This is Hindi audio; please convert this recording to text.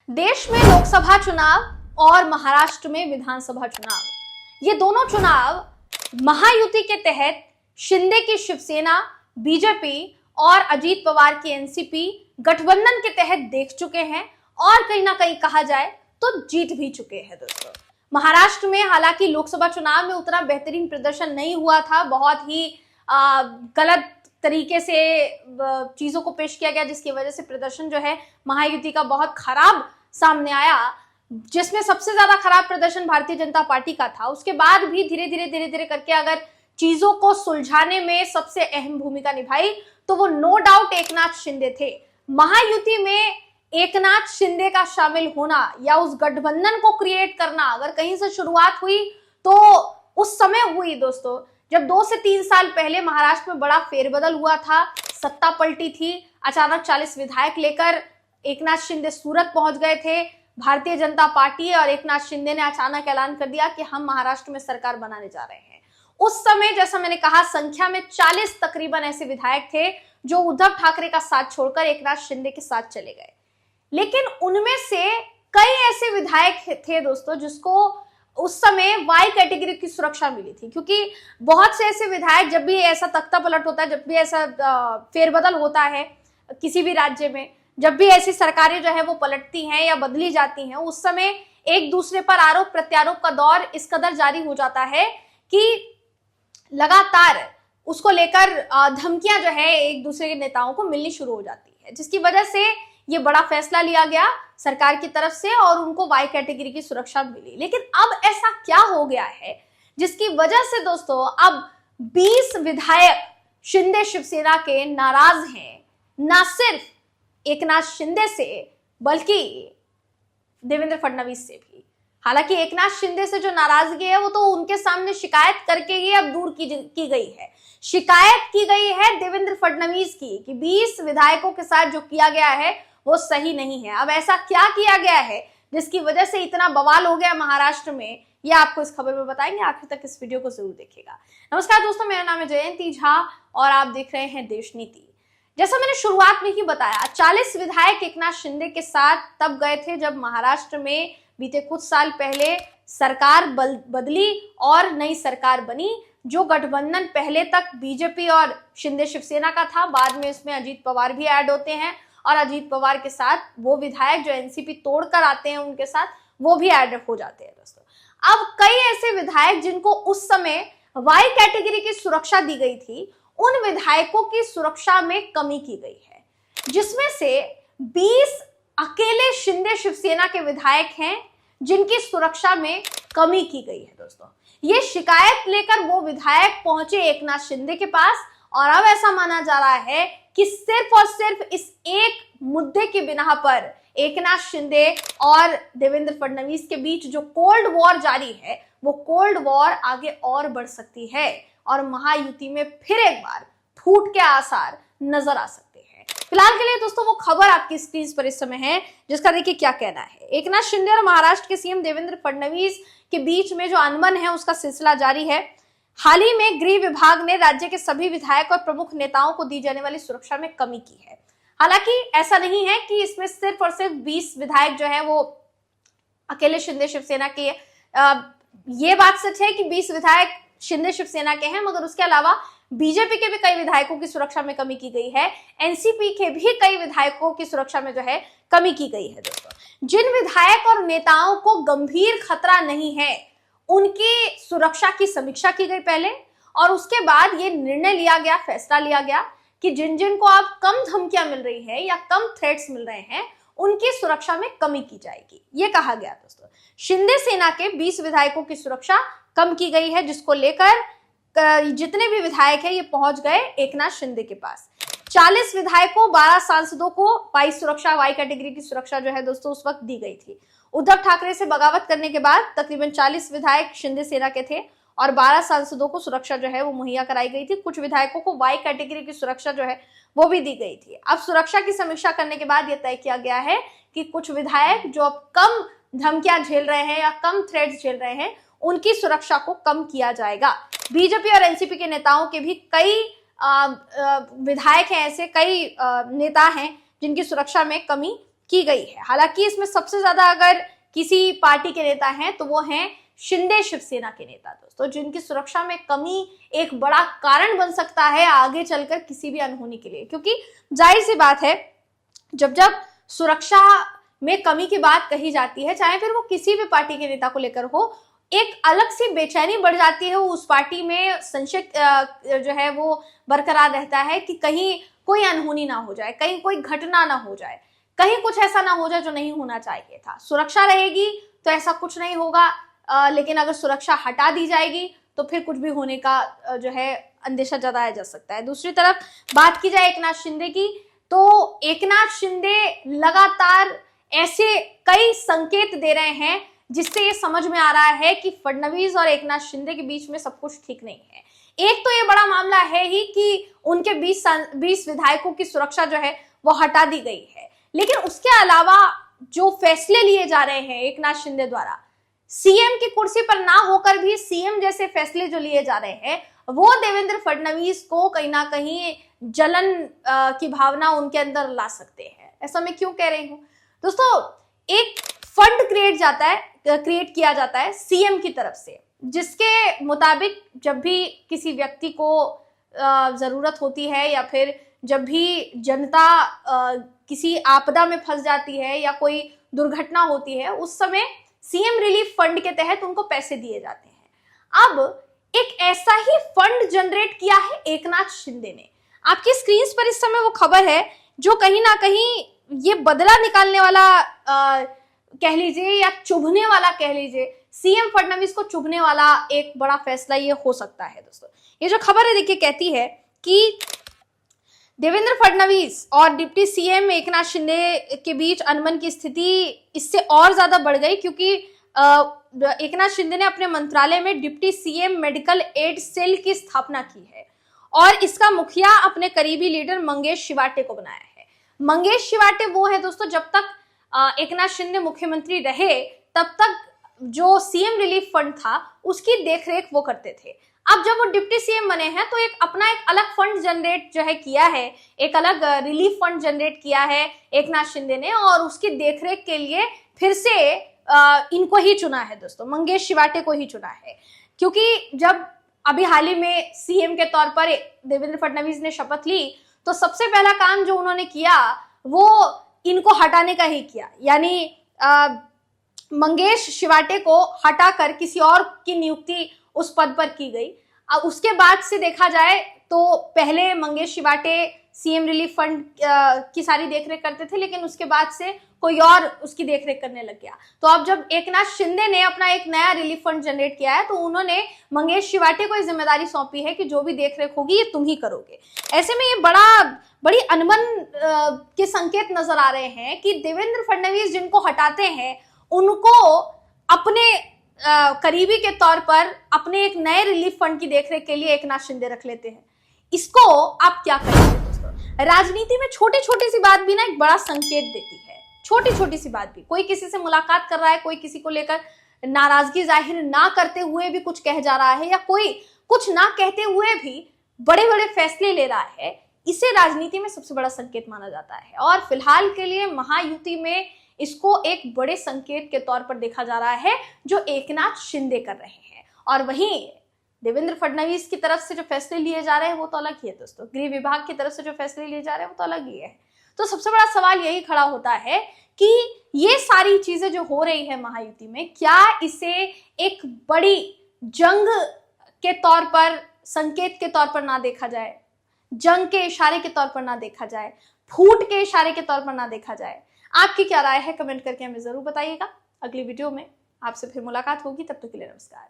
देश में लोकसभा चुनाव और महाराष्ट्र में विधानसभा चुनाव, ये दोनों चुनाव महायुति के तहत शिंदे की शिवसेना, बीजेपी और अजीत पवार की एनसीपी गठबंधन के तहत देख चुके हैं और कहीं ना कहीं कहा जाए तो जीत भी चुके हैं दोस्तों। महाराष्ट्र में हालांकि लोकसभा चुनाव में उतना बेहतरीन प्रदर्शन नहीं हुआ था, बहुत ही गलत तरीके से चीजों को पेश किया गया, जिसकी वजह से प्रदर्शन जो है महायुति का बहुत खराब सामने आया, जिसमें सबसे ज्यादा खराब प्रदर्शन भारतीय जनता पार्टी का था। उसके बाद भी धीरे धीरे करके अगर चीजों को सुलझाने में सबसे अहम भूमिका निभाई तो वो नो डाउट एकनाथ शिंदे थे। महायुति में एकनाथ शिंदे का शामिल होना या उस गठबंधन को क्रिएट करना अगर कहीं से शुरुआत हुई तो उस समय हुई दोस्तों, जब 2 से 3 साल पहले महाराष्ट्र में बड़ा फेरबदल हुआ था, सत्ता पलटी थी, अचानक 40 विधायक लेकर एकनाथ शिंदे सूरत पहुंच गए थे। भारतीय जनता पार्टी और एकनाथ शिंदे ने अचानक ऐलान कर दिया कि हम महाराष्ट्र में सरकार बनाने जा रहे हैं। उस समय जैसा मैंने कहा, संख्या में 40 तकरीबन ऐसे विधायक थे जो उद्धव ठाकरे का साथ छोड़कर एकनाथ शिंदे के साथ चले गए। लेकिन उनमें से कई ऐसे विधायक थे दोस्तों जिसको उस समय वाई कैटेगरी की सुरक्षा मिली थी, क्योंकि बहुत से ऐसे विधायक, जब भी ऐसा तख्ता पलट होता है, जब भी ऐसा फेरबदल होता है किसी भी राज्य में, जब भी ऐसी सरकारें जो है वो पलटती हैं या बदली जाती हैं, उस समय एक दूसरे पर आरोप प्रत्यारोप का दौर इस कदर जारी हो जाता है कि लगातार उसको लेकर धमकियां जो है एक दूसरे के नेताओं को मिलनी शुरू हो जाती है, जिसकी वजह से ये बड़ा फैसला लिया गया सरकार की तरफ से और उनको वाई कैटेगरी की सुरक्षा मिली। लेकिन अब ऐसा क्या हो गया है जिसकी वजह से दोस्तों अब 20 विधायक शिंदे शिवसेना के नाराज हैं, ना सिर्फ एकनाथ शिंदे से बल्कि देवेंद्र फडणवीस से भी। हालांकि एकनाथ शिंदे से जो नाराजगी है वो तो उनके सामने शिकायत करके ही अब दूर की गई है। शिकायत की गई है देवेंद्र फडणवीस की कि 20 विधायकों के साथ जो किया गया है वो सही नहीं है। अब ऐसा क्या किया गया है जिसकी वजह से इतना बवाल हो गया महाराष्ट्र में, ये आपको इस खबर में बताएंगे। आखिर तक इस वीडियो को जरूर देखिएगा। नमस्कार दोस्तों, मेरा नाम है जयंती झा और आप देख रहे हैं देश नीति। जैसा मैंने शुरुआत में ही बताया, 40 विधायक एकनाथ शिंदे के साथ तब गए थे जब महाराष्ट्र में बीते कुछ साल पहले सरकार बदली और नई सरकार बनी। जो गठबंधन पहले तक बीजेपी और शिंदे शिवसेना का था, बाद में इसमें अजीत पवार भी ऐड होते हैं और अजीत पवार के साथ वो विधायक जो एनसीपी तोड़कर आते हैं उनके साथ वो भी ऐड हो जाते हैं दोस्तों। अब कई ऐसे विधायक जिनको उस समय वाई कैटेगरी की सुरक्षा दी गई थी, उन विधायकों की सुरक्षा में कमी की गई है, जिसमें से 20 अकेले शिंदे शिवसेना के विधायक हैं जिनकी सुरक्षा में कमी की गई है दोस्तों। ये शिकायत लेकर वो विधायक पहुंचे एकनाथ शिंदे के पास और अब ऐसा माना जा रहा है कि सिर्फ और सिर्फ इस एक मुद्दे की बिना पर एकनाथ शिंदे और देवेंद्र फडणवीस के बीच जो कोल्ड वॉर जारी है, वो कोल्ड वॉर आगे और बढ़ सकती है और महायुति में फिर एक बार फूट के आसार नजर आ सकते हैं। फिलहाल के लिए दोस्तों वो खबर आपकी स्क्रीन पर इस समय है, जिसका देखिए क्या कहना है। एकनाथ शिंदे और महाराष्ट्र के सीएम देवेंद्र फडणवीस के बीच में जो अनबन है उसका सिलसिला जारी है। हाल ही में गृह विभाग ने राज्य के सभी विधायक और प्रमुख नेताओं को दी जाने वाली सुरक्षा में कमी की है। हालांकि ऐसा नहीं है कि इसमें सिर्फ और सिर्फ 20 विधायक जो है वो अकेले शिंदे शिवसेना के, ये बात सच है कि 20 विधायक शिंदे शिवसेना के हैं, मगर उसके अलावा बीजेपी के भी कई विधायकों की सुरक्षा में कमी की गई है। एनसीपी के भी कई विधायकों की सुरक्षा में जो है कमी की गई है दोस्तों। जिन विधायक और नेताओं को गंभीर खतरा नहीं है उनकी सुरक्षा की समीक्षा की गई पहले, और उसके बाद ये निर्णय लिया गया, फैसला लिया गया कि जिन जिन को अब कम धमकियां मिल रही है या कम थ्रेट्स मिल रहे हैं उनकी सुरक्षा में कमी की जाएगी, ये कहा गया दोस्तों। शिंदे सेना के 20 विधायकों की सुरक्षा कम की गई है, जिसको लेकर जितने भी विधायक हैं ये पहुंच गए एकनाथ शिंदे के पास। 40 विधायकों, 12 सांसदों को वाई सुरक्षा, वाई कैटेगरी की सुरक्षा जो है दोस्तों उस वक्त दी गई थी। उद्धव ठाकरे से बगावत करने के बाद तकरीबन 40 विधायक शिंदे सेना के थे और 12 सांसदों को सुरक्षा जो है वो मुहैया कराई गई थी। कुछ विधायकों को वाई कैटेगरी की सुरक्षा जो है वो भी दी गई थी। अब सुरक्षा की समीक्षा करने के बाद यह तय किया गया है कि कुछ विधायक जो अब कम धमकियां झेल रहे हैं या कम थ्रेट्स झेल रहे हैं उनकी सुरक्षा को कम किया जाएगा। बीजेपी और एनसीपी के नेताओं के भी कई विधायक हैं, ऐसे कई नेता हैं जिनकी सुरक्षा में कमी की गई है। हालांकि इसमें सबसे ज्यादा अगर किसी पार्टी के नेता हैं तो वो हैं शिंदे शिवसेना के नेता दोस्तों, जिनकी सुरक्षा में कमी एक बड़ा कारण बन सकता है आगे चलकर किसी भी अनहोनी के लिए। क्योंकि जाहिर सी बात है, जब जब सुरक्षा में कमी की बात कही जाती है, चाहे फिर वो किसी भी पार्टी के नेता को लेकर हो, एक अलग सी बेचैनी बढ़ जाती है। उस पार्टी में संशय जो है वो बरकरार रहता है कि कहीं कोई अनहोनी ना हो जाए, कहीं कोई घटना ना हो जाए, कहीं कुछ ऐसा ना हो जाए जो नहीं होना चाहिए था। सुरक्षा रहेगी तो ऐसा कुछ नहीं होगा, लेकिन अगर सुरक्षा हटा दी जाएगी तो फिर कुछ भी होने का जो है अंदेशा जताया जा सकता है। दूसरी तरफ बात की जाए एकनाथ शिंदे की, तो एकनाथ शिंदे लगातार ऐसे कई संकेत दे रहे हैं जिससे ये समझ में आ रहा है कि फडणवीस और एकनाथ शिंदे के बीच में सब कुछ ठीक नहीं है। एक तो ये बड़ा मामला है ही कि उनके 20 विधायकों की सुरक्षा जो है वो हटा दी गई है, लेकिन उसके अलावा जो फैसले लिए जा रहे हैं एकनाथ शिंदे द्वारा, सीएम की कुर्सी पर ना होकर भी सीएम जैसे फैसले जो लिए जा रहे हैं, वो देवेंद्र फडणवीस को कहीं ना कहीं जलन की भावना उनके अंदर ला सकते हैं। ऐसा मैं क्यों कह रही हूं दोस्तों? एक फंड क्रिएट किया जाता है सीएम की तरफ से, जिसके मुताबिक जब भी किसी व्यक्ति को जरूरत होती है या फिर जब भी जनता किसी आपदा में फंस जाती है या कोई दुर्घटना होती है, उस समय सीएम रिलीफ फंड के तहत उनको पैसे दिए जाते हैं। अब एक ऐसा ही फंड जनरेट किया है एकनाथ शिंदे ने। आपकी स्क्रीन पर इस समय वो खबर है जो कहीं ना कहीं ये बदला निकालने वाला कह लीजिए या चुभने वाला कह लीजिए, सीएम फडणवीस को चुभने वाला एक बड़ा फैसला ये हो सकता है दोस्तों। ये जो खबर है देखिए कहती है कि देवेंद्र फडणवीस और डिप्टी सीएम एकनाथ शिंदे के बीच अनबन की स्थिति इससे और ज्यादा बढ़ गई, क्योंकि एकनाथ शिंदे ने अपने मंत्रालय में deputy CM medical aid cell की स्थापना की है और इसका मुखिया अपने करीबी लीडर मंगेश शिवाटे को बनाया है। मंगेश शिवाटे वो है दोस्तों, जब तक एकनाथ शिंदे मुख्यमंत्री रहे तब तक जो सीएम रिलीफ फंड था उसकी देखरेख वो करते थे। अब जब वो डिप्टी सीएम बने हैं तो एक अलग फंड जनरेट जो है किया है, एक अलग रिलीफ फंड जनरेट किया है एकनाथ शिंदे ने, और उसकी देखरेख के लिए फिर से इनको ही चुना है दोस्तों, मंगेश शिवाटे को ही चुना है। क्योंकि जब अभी हाल ही में सीएम के तौर पर देवेंद्र फडणवीस ने शपथ ली तो सबसे पहला काम जो उन्होंने किया वो इनको हटाने का ही किया, यानी मंगेश शिवाटे को हटाकर किसी और की नियुक्ति उस पद पर की गई। अब उसके बाद से देखा जाए तो पहले मंगेश शिवाटे सीएम रिलीफ फंड की सारी देखरेख करते थे, लेकिन उसके बाद से कोई और उसकी देखरेख करने लग गया। तो अब जब एकनाथ शिंदे ने अपना एक नया रिलीफ फंड जनरेट किया है तो उन्होंने मंगेश शिवाटे को जिम्मेदारी सौंपी है कि जो भी देखरेख होगी ये तुम ही करोगे। ऐसे में ये बड़ी अनबन के संकेत नजर आ रहे हैं कि देवेंद्र फडणवीस जिनको हटाते हैं उनको अपने करीबी के तौर पर अपने एक नए रिलीफ फंड की देखरेख के लिए एकनाथ शिंदे रख लेते हैं। इसको आप क्या करेंगे दोस्तों? राजनीति में छोटी छोटी सी बात भी ना एक बड़ा संकेत देती है। छोटी छोटी सी बात भी, कोई किसी से मुलाकात कर रहा है, कोई किसी को लेकर नाराजगी जाहिर ना करते हुए भी कुछ कह जा रहा है, या कोई कुछ ना कहते हुए भी बड़े बड़े फैसले ले रहा है, इसे राजनीति में सबसे बड़ा संकेत माना जाता है। और फिलहाल के लिए महायुति में इसको एक बड़े संकेत के तौर पर देखा जा रहा है जो एकनाथ शिंदे कर रहे हैं। और वहीं देवेंद्र फडणवीस की तरफ से जो फैसले लिए जा रहे हैं वो तो अलग ही है दोस्तों, गृह विभाग की तरफ से जो फैसले लिए जा रहे हैं वो तो अलग ही है। तो सबसे बड़ा सवाल यही खड़ा होता है कि ये सारी चीजें जो हो रही है महायुति में, क्या इसे एक बड़ी जंग के तौर पर, संकेत के तौर पर ना देखा जाए, जंग के इशारे के तौर पर ना देखा जाए, फूट के इशारे के तौर पर ना देखा जाए? आपकी क्या राय है कमेंट करके हमें जरूर बताइएगा। अगली वीडियो में आपसे फिर मुलाकात होगी, तब तक के लिए नमस्कार।